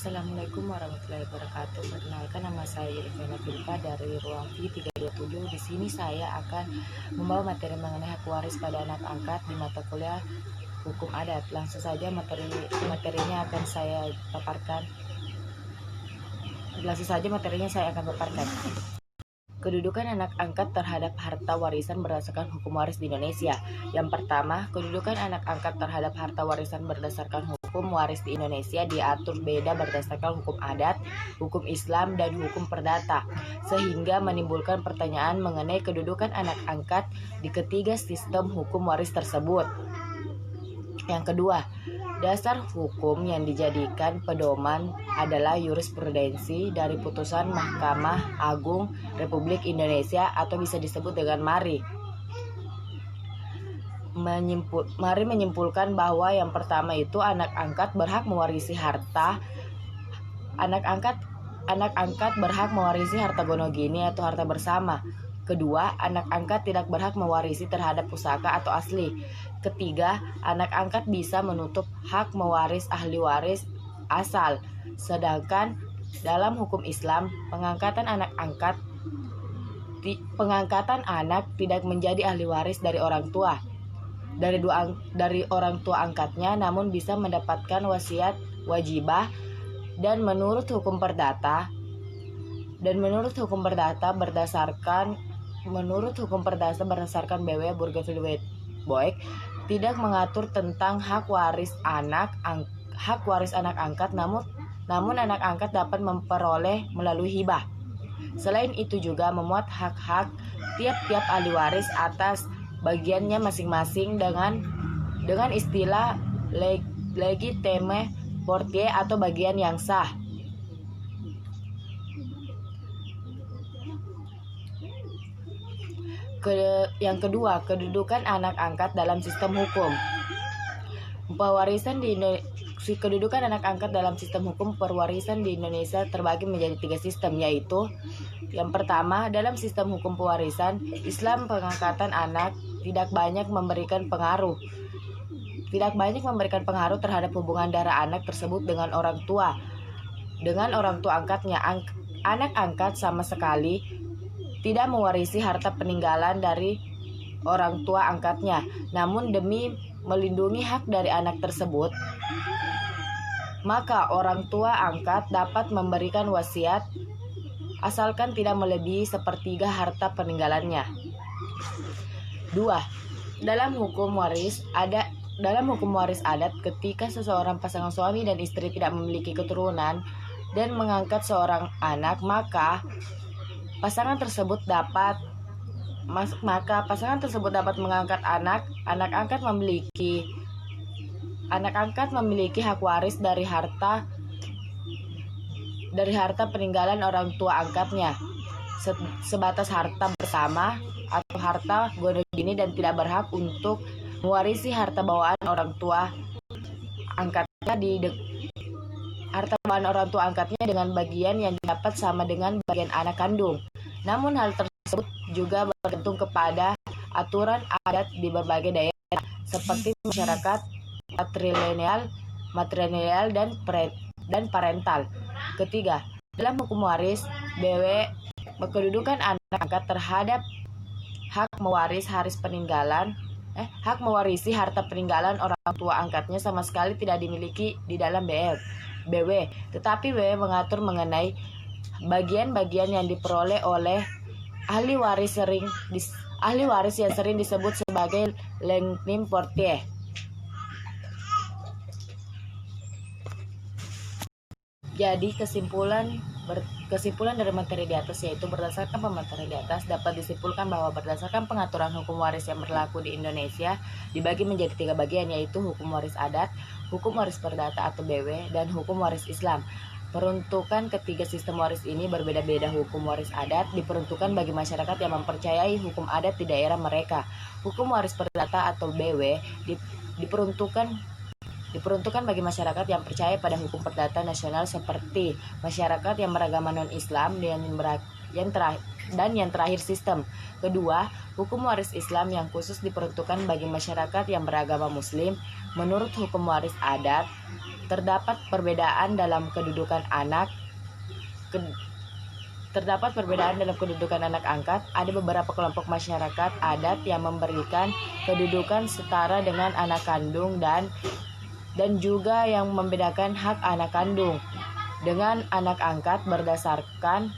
Assalamualaikum warahmatullahi wabarakatuh. Perkenalkan, nama saya Irvana Filpa dari Ruang V327. Di sini saya akan membawa materi mengenai hak waris pada anak angkat di mata kuliah Hukum Adat. Langsung saja materinya akan saya paparkan. Kedudukan anak angkat terhadap harta warisan berdasarkan hukum waris di Indonesia. Yang pertama, kedudukan anak angkat terhadap harta warisan berdasarkan hukum waris di Indonesia diatur beda berdasarkan hukum adat, hukum Islam, dan hukum perdata, sehingga menimbulkan pertanyaan mengenai kedudukan anak angkat di ketiga sistem hukum waris tersebut. Yang kedua, dasar hukum yang dijadikan pedoman adalah jurisprudensi dari putusan Mahkamah Agung Republik Indonesia atau bisa disebut dengan MARI. MARI menyimpulkan bahwa yang pertama itu anak angkat berhak mewarisi harta. Anak angkat berhak mewarisi harta gonogini atau harta bersama. Kedua, anak angkat tidak berhak mewarisi terhadap pusaka atau asli. Ketiga, anak angkat bisa menutup hak mewaris ahli waris asal. Sedangkan dalam hukum Islam, pengangkatan anak tidak menjadi ahli waris dari orang tua. Dari orang tua angkatnya, namun bisa mendapatkan wasiat wajibah dan menurut hukum perdata berdasarkan BW Burgerville-Boeck tidak mengatur tentang hak waris anak angkat, namun anak angkat dapat memperoleh melalui hibah. Selain itu juga memuat hak-hak tiap-tiap ahli waris atas bagiannya masing-masing dengan istilah legitime portier atau bagian yang sah. Yang kedua, kedudukan anak angkat dalam sistem hukum. Kedudukan anak angkat dalam sistem hukum perwarisan di Indonesia terbagi menjadi 3 sistem, yaitu yang pertama, dalam sistem hukum pewarisan Islam, pengangkatan anak tidak banyak memberikan pengaruh terhadap hubungan darah anak tersebut dengan orang tua angkatnya. Anak angkat sama sekali tidak mewarisi harta peninggalan dari orang tua angkatnya. Namun demi melindungi hak dari anak tersebut, maka orang tua angkat dapat memberikan wasiat asalkan tidak melebihi sepertiga harta peninggalannya. 2. Dalam hukum waris adat, ketika seseorang pasangan suami dan istri tidak memiliki keturunan dan mengangkat seorang anak, maka pasangan tersebut dapat mengangkat anak angkat memiliki hak waris dari harta peninggalan orang tua angkatnya sebatas harta bersama atau harta gonogini, dan tidak berhak untuk mewarisi harta bawaan orang tua angkatnya dengan bagian yang didapat sama dengan bagian anak kandung. Namun hal tersebut juga bergantung kepada aturan adat di berbagai daerah seperti masyarakat matrilineal dan parental. Ketiga, dalam hukum waris BW, kedudukan anak angkat terhadap hak mewarisi harta peninggalan orang tua angkatnya sama sekali tidak dimiliki di dalam BW, tetapi BW mengatur mengenai bagian-bagian yang diperoleh oleh ahli waris yang sering disebut sebagai legitime portier. Jadi kesimpulan dari materi di atas, yaitu berdasarkan pemaparan di atas dapat disimpulkan bahwa berdasarkan pengaturan hukum waris yang berlaku di Indonesia dibagi menjadi 3 bagian, yaitu hukum waris adat, hukum waris perdata atau BW, dan hukum waris Islam. Peruntukan ketiga sistem waris ini berbeda-beda. Hukum waris adat diperuntukkan bagi masyarakat yang mempercayai hukum adat di daerah mereka. Hukum waris perdata atau BW diperuntukkan bagi masyarakat yang percaya pada hukum perdata nasional seperti masyarakat yang beragama non-Islam yang terakhir sistem. Kedua, hukum waris Islam yang khusus diperuntukkan bagi masyarakat yang beragama Muslim. Menurut hukum waris adat, terdapat perbedaan dalam kedudukan anak angkat. Ada beberapa kelompok masyarakat adat yang memberikan kedudukan setara dengan anak kandung dan juga yang membedakan hak anak kandung dengan anak angkat berdasarkan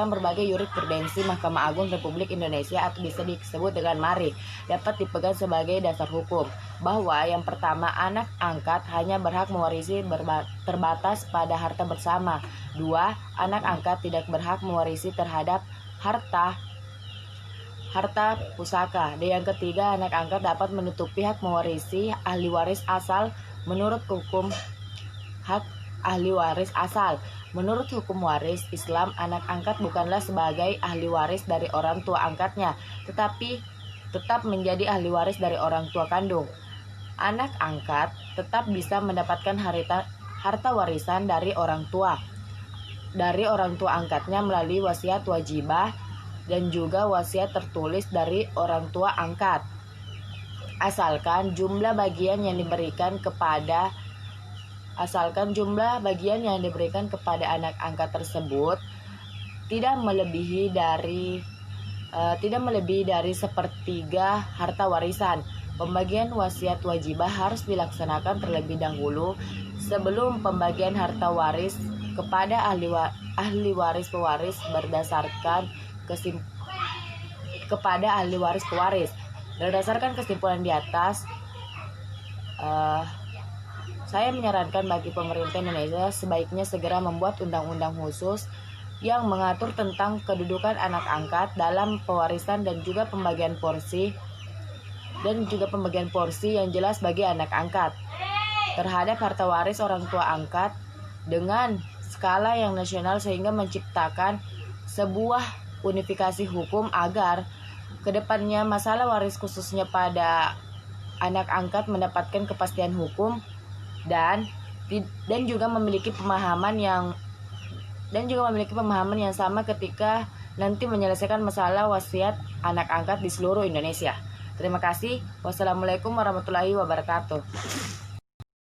berbagai jurisprudensi Mahkamah Agung Republik Indonesia, atau bisa disebut dengan MARI, dapat dipegang sebagai dasar hukum bahwa yang pertama, anak angkat hanya berhak mewarisi terbatas pada harta bersama. Dua, anak angkat tidak berhak mewarisi terhadap harta pusaka. Dan yang ketiga, anak angkat dapat menutupi hak mewarisi ahli waris asal menurut hukum hak ahli waris asal. Menurut hukum waris Islam, anak angkat bukanlah sebagai ahli waris dari orang tua angkatnya, tetapi tetap menjadi ahli waris dari orang tua kandung. Anak angkat tetap bisa mendapatkan harta warisan dari orang tua angkatnya melalui wasiat wajibah dan juga wasiat tertulis dari orang tua angkat, asalkan jumlah bagian yang diberikan kepada anak angkat tersebut tidak melebihi dari sepertiga harta warisan. Pembagian wasiat wajibah harus dilaksanakan terlebih dahulu sebelum pembagian harta waris kepada ahli waris pewaris berdasarkan Berdasarkan kesimpulan di atas, saya menyarankan bagi pemerintah Indonesia sebaiknya segera membuat undang-undang khusus yang mengatur tentang kedudukan anak angkat dalam pewarisan dan juga pembagian porsi yang jelas bagi anak angkat terhadap harta waris orang tua angkat dengan skala yang nasional, sehingga menciptakan sebuah unifikasi hukum agar kedepannya masalah waris khususnya pada anak angkat mendapatkan kepastian hukum dan juga memiliki pemahaman yang sama ketika nanti menyelesaikan masalah wasiat anak angkat di seluruh Indonesia. Terima kasih. Wassalamualaikum warahmatullahi wabarakatuh.